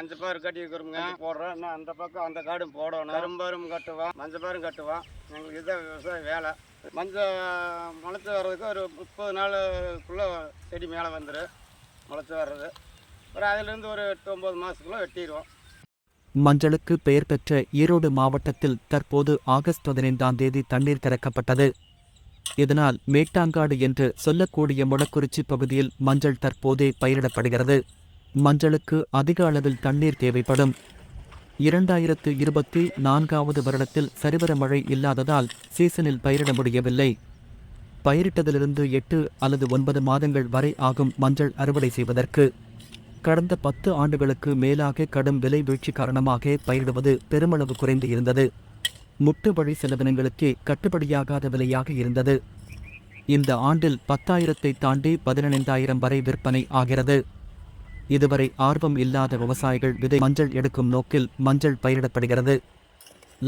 மஞ்சப்பாரு கட்டியிருக்கிறோங்க போடுறோம். இன்னும் அந்த பக்கம் அந்த காடும் போடணும். கரும்பாரும் கட்டுவோம், மஞ்சப்பாரும் கட்டுவோம். எங்களுக்கு இதுதான் விவசாய வேலை. மஞ்சள் முளைச்சி வர்றதுக்கு ஒரு 30 நாளுக்குள்ளே செடி மேலே வந்துடும். முளைச்சி வர்றது அப்புறம் அதிலிருந்து ஒரு 8-9 மாதத்துக்குள்ளே வெட்டிடுவோம். மஞ்சளுக்கு பெயர் பெற்ற ஈரோடு மாவட்டத்தில் தற்போது ஆகஸ்ட் 15ஆம் தேதி தண்ணீர் திறக்கப்பட்டது. இதனால் மேட்டாங்காடு என்று சொல்லக்கூடிய மொடக்குறிச்சி பகுதியில் மஞ்சள் தற்போதே பயிரிடப்படுகிறது. மஞ்சளுக்கு அதிக அளவில் தண்ணீர் தேவைப்படும். 2024ஆவது வருடத்தில் சரிவர மழை இல்லாததால் சீசனில் பயிரிட முடியவில்லை. பயிரிட்டதிலிருந்து 8 அல்லது 9 மாதங்கள் வரை ஆகும் மஞ்சள் அறுவடை செய்வதற்கு. கடந்த 10 ஆண்டுகளுக்கு மேலாக கடும் விலை வீழ்ச்சி காரணமாக பயிரிடுவது பெருமளவு குறைந்து இருந்தது. முட்டு வழி செலவினங்களுக்கே கட்டுப்படியாகாத விலையாக இருந்தது. இந்த ஆண்டில் 10,000 தாண்டி 15,000 வரை விற்பனை ஆகிறது. இதுவரை ஆர்வம் இல்லாத விவசாயிகள் விதை மஞ்சள் எடுக்கும் நோக்கில் மஞ்சள் பயிரிடப்படுகிறது.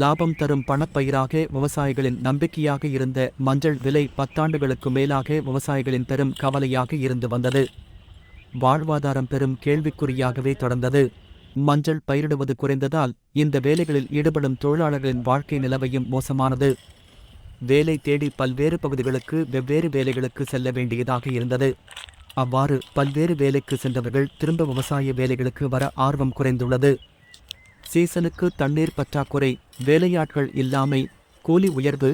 லாபம் தரும் பணப்பயிராக விவசாயிகளின் நம்பிக்கையாக இருந்த மஞ்சள் விலை 10 ஆண்டுகளுக்கு மேலாக விவசாயிகளின் பெரும் கவலையாக இருந்து வந்தது. வாழ்வாதாரம் பெரும் கேள்விக்குறியாகவே தொடர்ந்தது. மஞ்சள் பயிரிடுவது குறைந்ததால் இந்த வேலைகளில் ஈடுபடும் தொழிலாளர்களின் வாழ்க்கை நிலவையும் மோசமானது. வேலை தேடி பல்வேறு பகுதிகளுக்கு வெவ்வேறு வேலைகளுக்கு செல்ல வேண்டியதாக இருந்தது. அவ்வாறு பல்வேறு வேலைக்கு சென்றவர்கள் திரும்ப விவசாய வேலைகளுக்கு வர ஆர்வம் குறைந்துள்ளது. சீசனுக்கு தண்ணீர் பற்றாக்குறை, வேலையாட்கள் இல்லாமை, கூலி உயர்வு,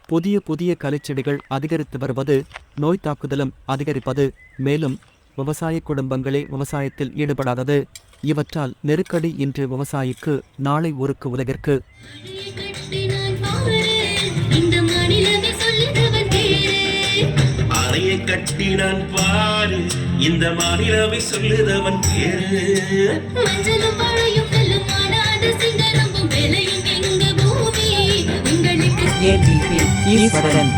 புதிய புதிய கலைச்செடிகள் அதிகரித்து வருவது, நோய் தாக்குதலும் அதிகரிப்பது, மேலும் விவசாய குடும்பங்களே விவசாயத்தில் ஈடுபடாதது, இவற்றால் நெருக்கடி இன்று விவசாயிக்கு நாளை ஊருக்கு உலகிற்கு. கட்டினான் பாரு இந்த மாநிலவை சொல்லுதவன் பேரு. மஞ்சளும் மழையும் கல்லும் மாடாத சிங்கரம்பும் வேலையும் எங்க பூமி உங்களுக்கு LBP ஈஸ்வரன்.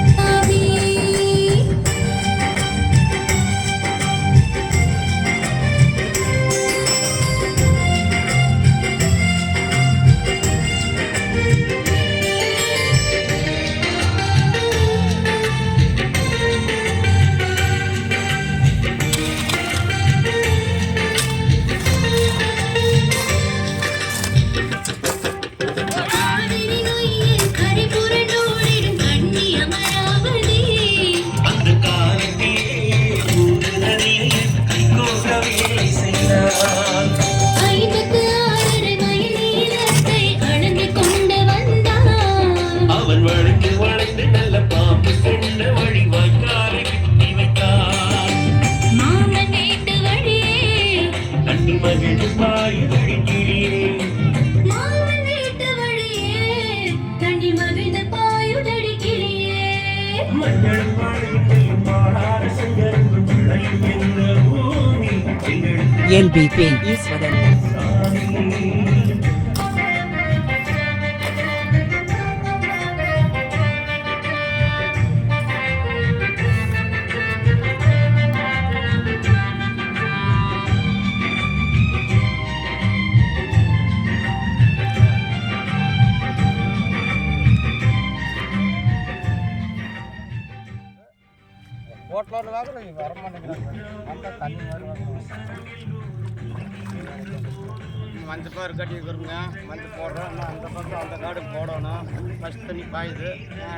மஞ்சப்பாரு கட்டியிருக்கிறோங்க, மஞ்சள் போடுறோம். இன்னும் அந்த பக்கம் அந்த காடும் போடணும். ஃபஸ்ட் தண்ணி பாயுது,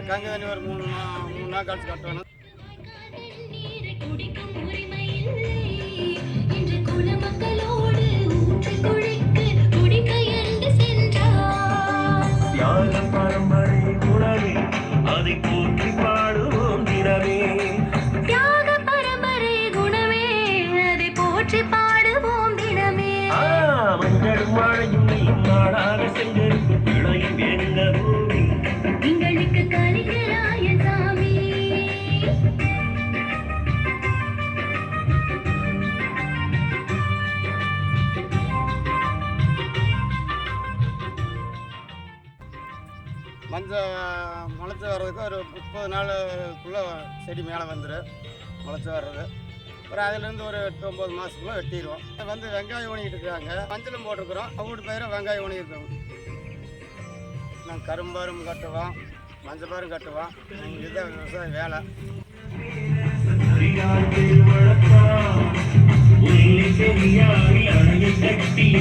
கங்கை தண்ணி ஒரு 3 நாள் கழிச்சு கட்டணும். மஞ்சள் முளைச்சி வர்றதுக்கு ஒரு 30 நாளுக்குள்ளே செடி மேலே வந்துடும். முளைச்சி வர்றது அப்புறம் அதிலேருந்து ஒரு 8-9 மாதத்துக்குள்ளே வெட்டிடுவோம். வந்து வெங்காயம் ஊனிக்கிட்டு இருக்காங்க, மஞ்சளும் போட்டிருக்கிறோம். அவங்க பயிரை வெங்காயம் ஊனியிருக்கோம். நாங்கள் கரும்பாரும் கட்டுவோம், மஞ்சப்பாரும் கட்டுவோம். எங்களுக்கு இதுதான் விவசாய வேலை. கட்டிய